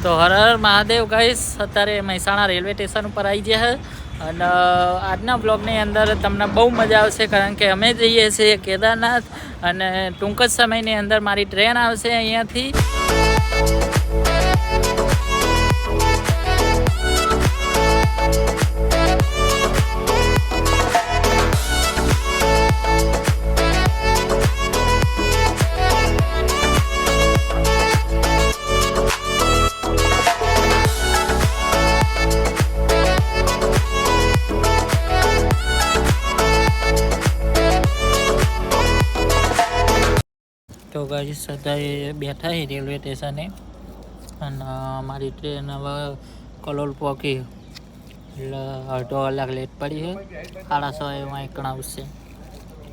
તો હર હર મહાદેવ ગાઈસ, અત્યારે Mehsana railway station ઉપર આવી ગયા છે અને આજના બ્લોગની અંદર તમને બહુ મજા આવશે, કારણ કે અમે જઈએ છીએ કેદારનાથ અને ટૂંક જ સમયની અંદર મારી ટ્રેન આવશે અહીંયાથી. તો ગાઈસ અત્યારે બેઠા છે રેલવે સ્ટેશને અને મારી ટ્રેન હવે કલોલ પહોંચી, એટલે અડધો કલાક લેટ પડી છે. 6:30 એમાં એકણ આવશે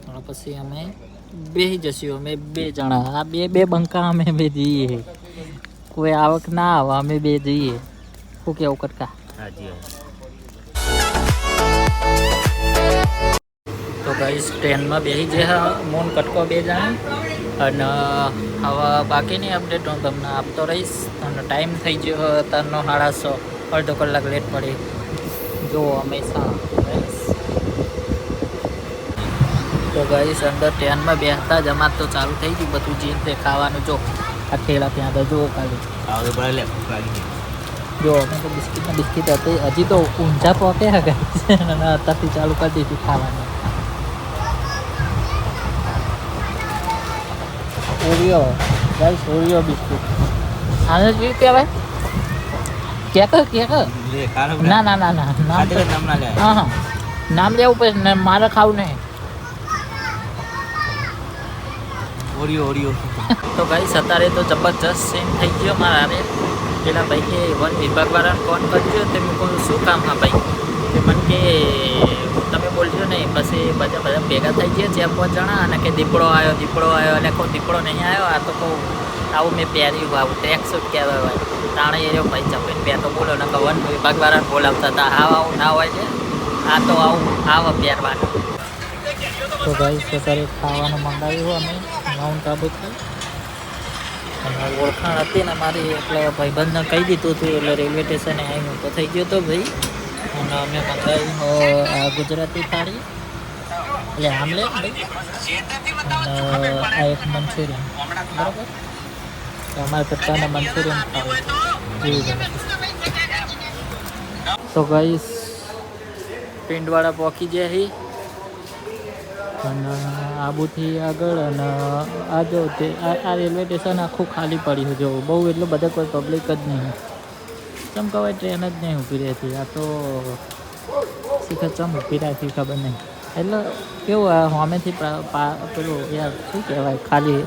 અને પછી અમે બેસી જશું. અમે 2 જણા, આ બે બંકા અમે બે જઈએ, કોઈ આવક ના આવે, અમે 2 જઈએ. શું કેવું કટકા? તો ગાઈસ ટ્રેનમાં બેસી ગયા મોન કટકો 2 જણા અને હવે બાકીની અપડેટ હું તમને આપતો રહીશ. અને ટાઈમ થઈ ગયો અત્યારનો 6:30, અડધો કલાક લેટ પડી. જો હંમેશા તો ગાઈસ અંદર ટ્રેનમાં બેસતા જ અમાર તો ચાલુ થઈ ગયું બધું જે તે ખાવાનું. જો આ ઠેલા ત્યાં તો જુઓ ખાલી, જો અમે તો બિસ્કિટ હતી, હજી તો ઊંઝા પહોંચે ગાઈસ અને અત્યારથી ચાલુ કરી દીધું ખાવાનું. ઓરિયો ગાઈસ, ઓરિયો બિસ્કિટ આને શું કહેવાય? કેક ના ના ના ના હા હા નામ લેવું પડે, મારે ખાવું નહીં. ઓરિયો તો ગાઈસ અત્યારે તો જબરજસ્ત સીન થઈ ગયો મારા રે. પેલા ભાઈ કે વન વિભાગવાળાને ફોન કરજો, તે મેં કહું શું કામ? હા ભાઈ, તે મને કે તમે બોલજો નહીં. પછી બધા ભેગા થઈ ગયા 4-5 જણા અને કે દીપડો આવ્યો એટલે કોઈ દીપડો નહીં આવ્યો. આ તો કહું આવું મેં પહેર્યું, આવું ટ્રેક સૂટ કહેવાય હોય. તાણે એ રહ્યો ભાઈ ચપીને બે તો બોલો ને, વન વિભાગવાળાને બોલાવતા હતા. આવું ના હોય છે, આ તો આવો પહેરવાનું. તો ગાઈસ અત્યારે ખાવાનું મંગાવ્યું અમે માઉન્ટ આબુથી, અને ઓળખાણ હતી ને મારી, એટલે ભાઈબંધને કહી દીધું હતું, એટલે રેલવે સ્ટેશને આવી તો થઈ ગયો હતો ભાઈ. અને અમે મંગાવ્યું આ ગુજરાતી થાળી, એટલે આમલેટ ભાઈ, અને આ એક મંચુરિયન. બરાબર, અમારા કટ્ટાના મંચુરિયન ખાવું એવી. તો ગાઈસ પિંડવાળા પહોંચી ગયા હી અને આબુથી આગળ. અને આ જો તે આ રેલવે સ્ટેશન આખું ખાલી પડ્યું. જો બહુ એટલું બધા કોઈ પબ્લિક જ નહીં. ચમ કહેવાય ટ્રેન જ નહીં ઊભી રહેતી. આ તો શીખર ચમ ઊભી રાખી ખબર નહીં. એટલે કેવું આ સામેથી પેલું યાર શું કહેવાય, ખાલી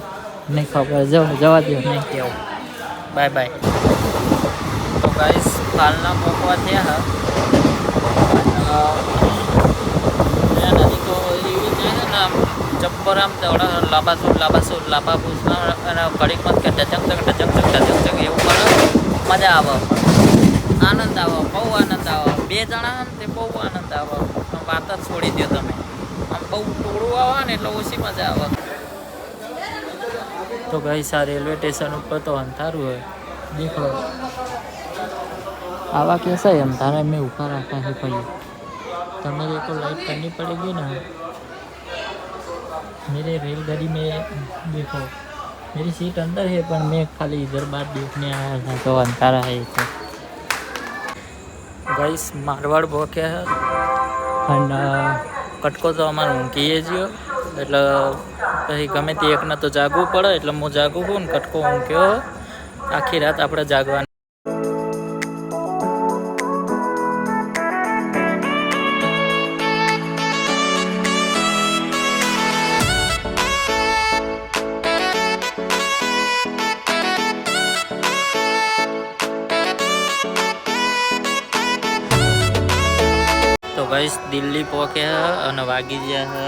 નહીં ખબર. જવા દો, નહીં કહેવું. Bye bye. તો ગાઈસ હાલના મોકવા થયા જબ્બર આમ લાંબાસૂર અને ઘડીકમાં કે ઢચક એવું કરે. મજા આવે, આનંદ આવે, બહુ આનંદ આવે. 2 જણા તે બહુ આનંદ આવે. વાત જ છોડી દો તમે. આમ બહુ ટોળું આવે ને એટલે ઓછી મજા આવે. તો ગાઈસ આ રેલવે સ્ટેશન ઉપર તો અંધારું હોય. દેખો આવા कैसा है अंधारा में ऊपर आता है भाई. તમે देखो लाइट करनी पड़ेगी ना. मेरे रेलगाड़ी में देखो मेरी सीट अंदर है, पर मैं खाली इधर बार देखने आया था, तो अंधारा है. तो गाइस मारवाड़ ભોખ્યા અને કટકો તો અમારે ઊંઘીએ જ, એટલે પછી ગમે તે એકને તો જાગવું પડે. એટલે હું જાગું છું ને કટકો ઊંઘ્યો. આખી રાત આપણે જાગવાનું. તો ગાઈસ દિલ્હી પહોંચ્યા અને વાગી ગયા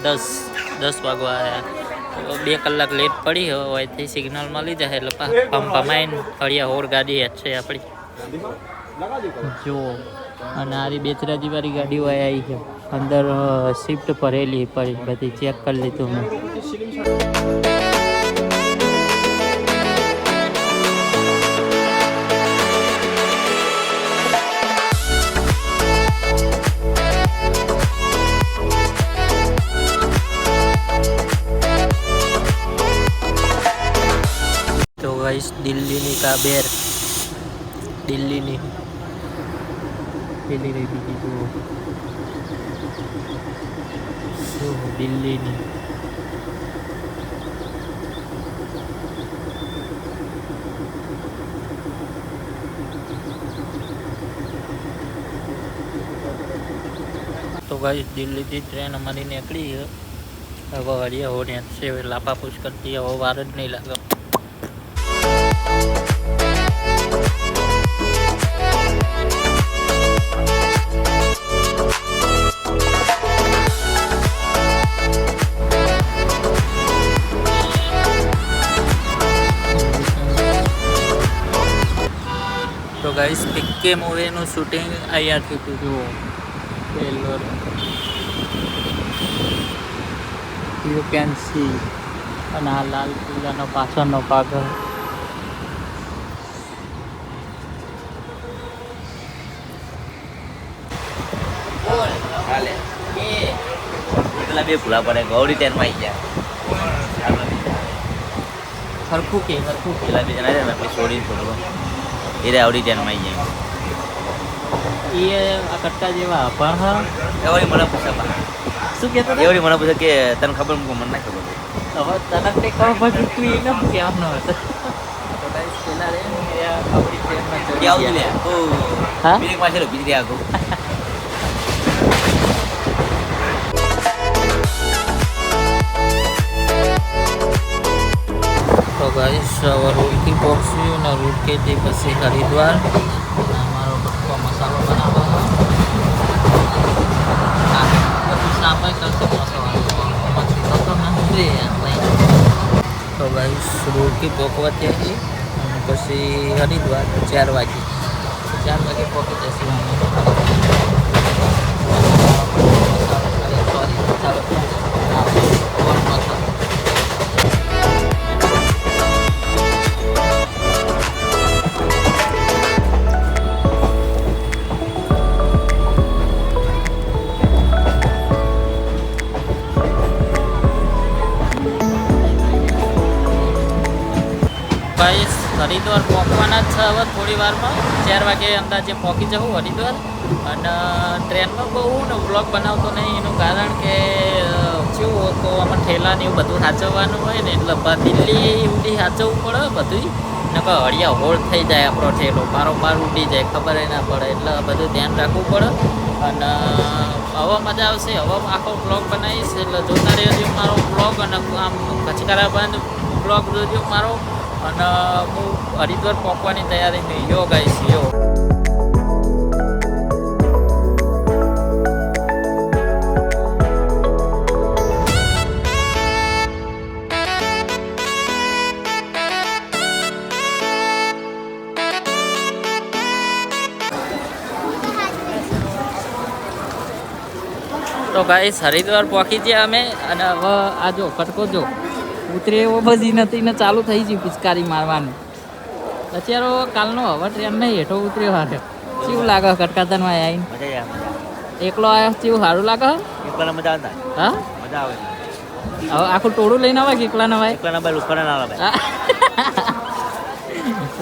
10 વાગવા આવ્યા. તો 2 કલાક લેટ પડી હોય તે સિગ્નલ મળી જાય એટલે પમાઈને ફળિયા હોર ગાડી છે આપણી. જો અને આરી બેચરાજી વાળી ગાડીઓ આવી છે અંદર, શિફ્ટ ભરેલી પડી બધી. ચેક કરી લીધું મેં. ગાઈસ દિલ્હીની કાબેર, દિલ્હીની પેલી રહી બીજી જુઓ, દિલ્હીની તો ગાઈસ દિલ્હીથી ટ્રેન અમારી નીકળી છે. હવે હરિયા હોડિયા છે લાપાપૂછ કરતી, હવે વાર જ નહીં લાગે. તો ગાઈસ પીકે મૂવીનું શૂટિંગ અહીંયાથી હતું જુઓ. You can see. અને આ લાલ કિલ્લાનો પાછળનો ભાગ. બે ભૂલા પડે ગૌરી ટેનમાં આવી ગયા હરખું કે પેલા બે જણા છે ને આપણે છોડીને છોડવો એ આવડી ટેનમાં આવી જાય. એ આ કટકા જેવા પણ હા એવડી મને પૂછે શું કહેતો એવડી મને પૂછે કે તને ખબર મને ના ખબર હવે તને તે ખબર પડતી તું એને કહેવાનો હતો. તો ગાઈસ પેલા રે આપણી ટ્રેનમાં કે આવું લે ઓ હા બીજી પાસે બીજી આગળ તો ગાઈસ રૂટથી પહોંચ્યું ને રૂટકેથી પછી હરિદ્વાર. અમારો બટકો મસાલો બનાવવાનો બધું સામાય કરશે મસાલો તો ગાઈસ રૂટથી પહોંચવા ત્યાંથી અને પછી હરિદ્વાર 4 વાગે પહોંચી જશું અમે. ગાઈસ હરિદ્વાર પહોંચવાના જ છે હવે થોડી વારમાં. 4 વાગે અંદાજે પહોંચી જવું હરિદ્વાર. અને ટ્રેનમાં બહુ ને વ્લોગ બનાવતો નહીં એનું કારણ કે કેવું તો આમાં ઠેલા ને એવું બધું સાચવવાનું હોય ને એટલે દિલ્હી ઉડી સાચવવું પડે બધું. ને કોઈ હળિયા હોળ થઈ જાય આપણો ઠેલો બારોબાર ઉડી જાય ખબર ના પડે એટલે બધું ધ્યાન રાખવું પડે. અને હવે મજા આવશે. હવે આખો બ્લોગ બનાવીશ એટલે જોતા રહેજો મારો બ્લોગ. અને આમ કચકારા બંધ બ્લોગ જોજો મારો. અને હું હરિદ્વાર પહોંચવાની તૈયારી યો ગાઈસ યો. તો ગાઈસ હરિદ્વાર પહોંચી ગયા અમે. અને હવે આ જો કટકો જો ઉતરે એવો બધી નથી ને ચાલુ થઈ ગઈ પિચકારી મારવાનું. અત્યારે કાલનો હવે ટ્રેન નહીં હેઠો ઉતર્યો હારે. કેવું લાગે કટકાતનમાં આવીને? એકલો આવ્યો કેવું સારું લાગે? એકલા મજા આવતા હા મજા આવે. હવે આખું ટોળું લઈને આવે કે એકલા નવાય? એકલા ભાઈ લુખડા ના આવે.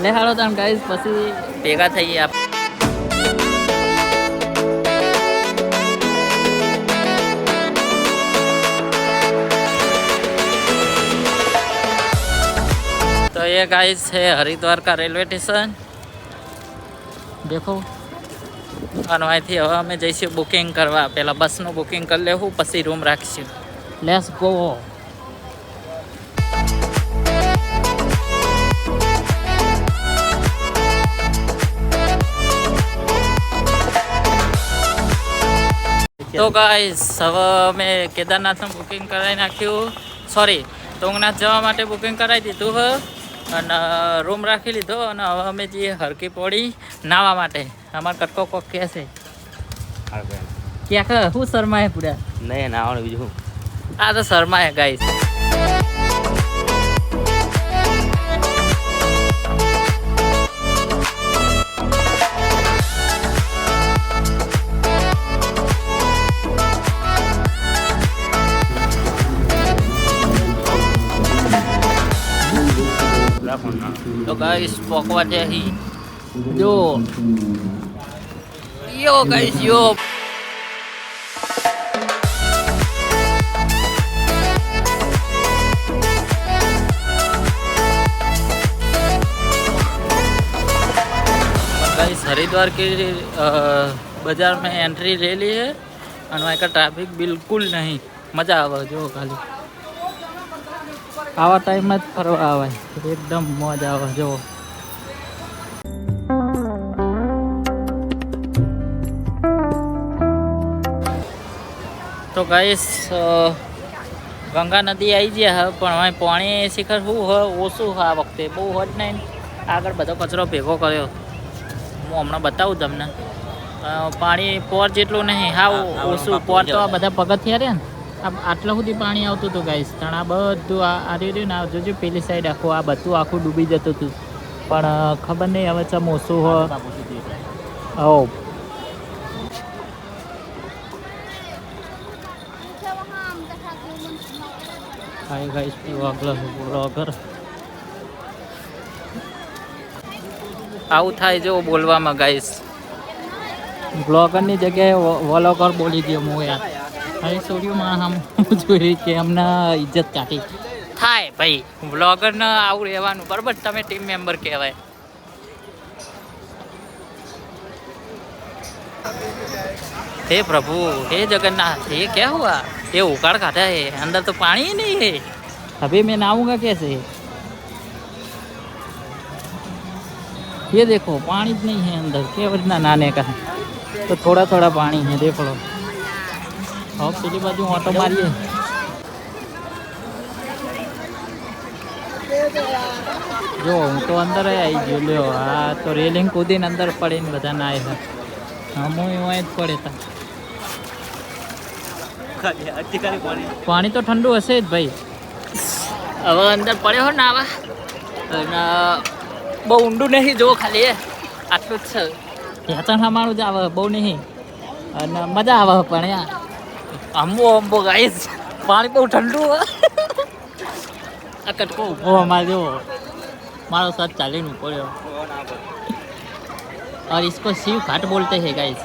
લે હાલો તમે ગાઈસ પછી ભેગા થઈએ આપણે. तो ये गाइस है हरिद्वार का रेलवे स्टेशन देखो. અને અહીંથી હવે અમે જઈશું બુકિંગ કરવા. પહેલાં બસનું બુકિંગ કરી લેવું પછી રૂમ રાખીશું. Let's go. તો ગાઈસ હવે અમે કેદારનાથનું બુકિંગ કરાવી નાખ્યું. સોરી તુંગનાથ જવા માટે બુકિંગ કરાવી દીધું હ. અને રૂમ રાખી લીધો. અને હવે અમે જઈએ હરકી પોળી નાહવા માટે. અમારા કટકો કોક કહે છે ક્યાં શું શર્માએ પૂરા નહીં નાવાનું બીજું આ તો શર્માએ ગાઈસ. રાખો ના તો ગાઈસ પોકવા જાય જો યો ગાઈસ યો गाइस हरिद्वार के बाजार में एंट्री ले ली है और वहाँ का ट्रैफिक बिल्कुल नहीं मजा आवे जो खाली आवा टाइम में फरवा आवे एकदम मजा आवे जो तो गाइस गंगा नदी आई गया है पर वहाँ पानी शिखर શું હોય ઓછું આ વખતે બહુ હોત નહીં આગળ બધો કચરો ભેગો કર્યો હું હમણાં બતાવું તમને પાણી પોર જેટલું નહીં હા ઓછું પોર તો આ બધા પગથિયા રહ્યા ને આટલા સુધી પાણી આવતું હતું ગાઈસ પણ આ બધું આ રહ્યું ને જોજો પેલી સાઈડ આખું આ બધું આખું ડૂબી જતું હતું પણ ખબર નહીં હવે ચમ ઓછું હોય ઓ હાય ગાઈસ બ્લોગર આવું થાય જો બોલવામાં ગાઈસ બ્લોગરની જગ્યાએ વ્લોગર બોલી ગયો હું યાર હવે સ્ટુડિયોમાં આમ જોઈ કે અમને ઇજ્જત કાઢી થાય ભાઈ વ્લોગરને આવું રહેવાનું બરાબર તમે ટીમ મેમ્બર કહેવાય हे प्रभु हे जगन्नाथ ये क्या हुआ ये उखाड़ खाता है अंदर तो पानी ही नहीं है अभी मैं नहाऊंगा कैसे ये देखो पानी नहीं है अंदर क्या वजना नहाने का तो थोड़ा थोड़ा पानी है देख लो और सीधी बाजू ऑटो मारिए जो हूँ तो अंदर आई जो लो हाँ तो रेलिंग कूदी अंदर पड़ी ने बधा ना आए हम वहीं ज पड़े था पानी तो ठंडू हसे ज भाई હવે અંદર પડ્યો હો ને આવા અને બહુ ઊંડું નહીં જો ખાલી આટલું જ છે હેતણ હમાણું જ આવે બહુ નહીં અને મજા આવે પણ યાર અંબો અંબો ગાઈસ પાણી બહુ ઠંડુ આ કટકો ઊભો અમારે જો મારો સાથ ચાલીને પડ્યો और इसको शिव घाट बोलते हैं गाइस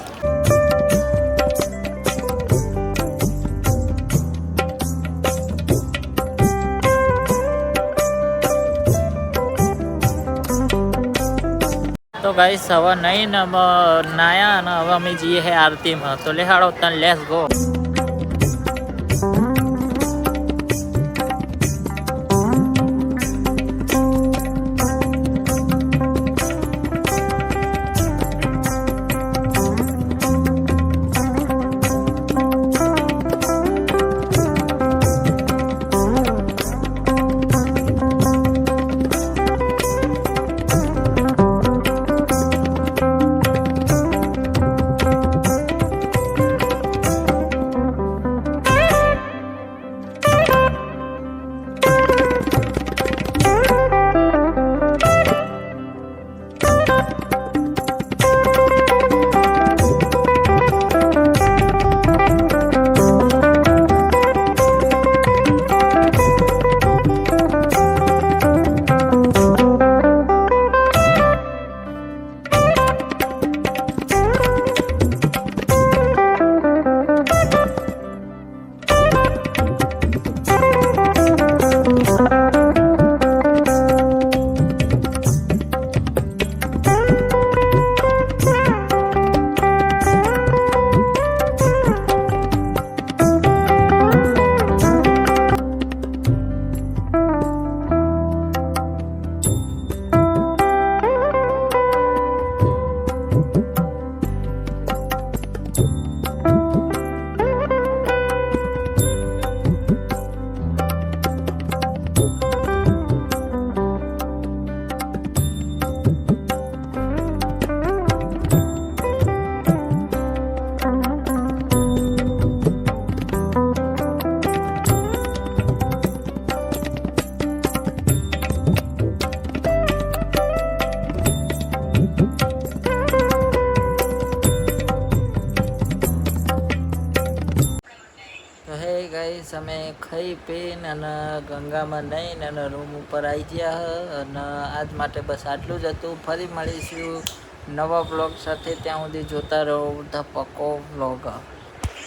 तो गाइस हवा नहीं न नाया न हवा में जी है आरती में तो लेहाड़ो तन लेट्स गो ગાઈસ અમે ખાઈ પીને અને ગંગામાં નહીને અને રૂમ ઉપર આવી ગયા અને આજ માટે બસ આટલું જ હતું. ફરી મળીશું નવા બ્લોગ સાથે. ત્યાં સુધી જોતા રહો ધ પકો વ્લોગ.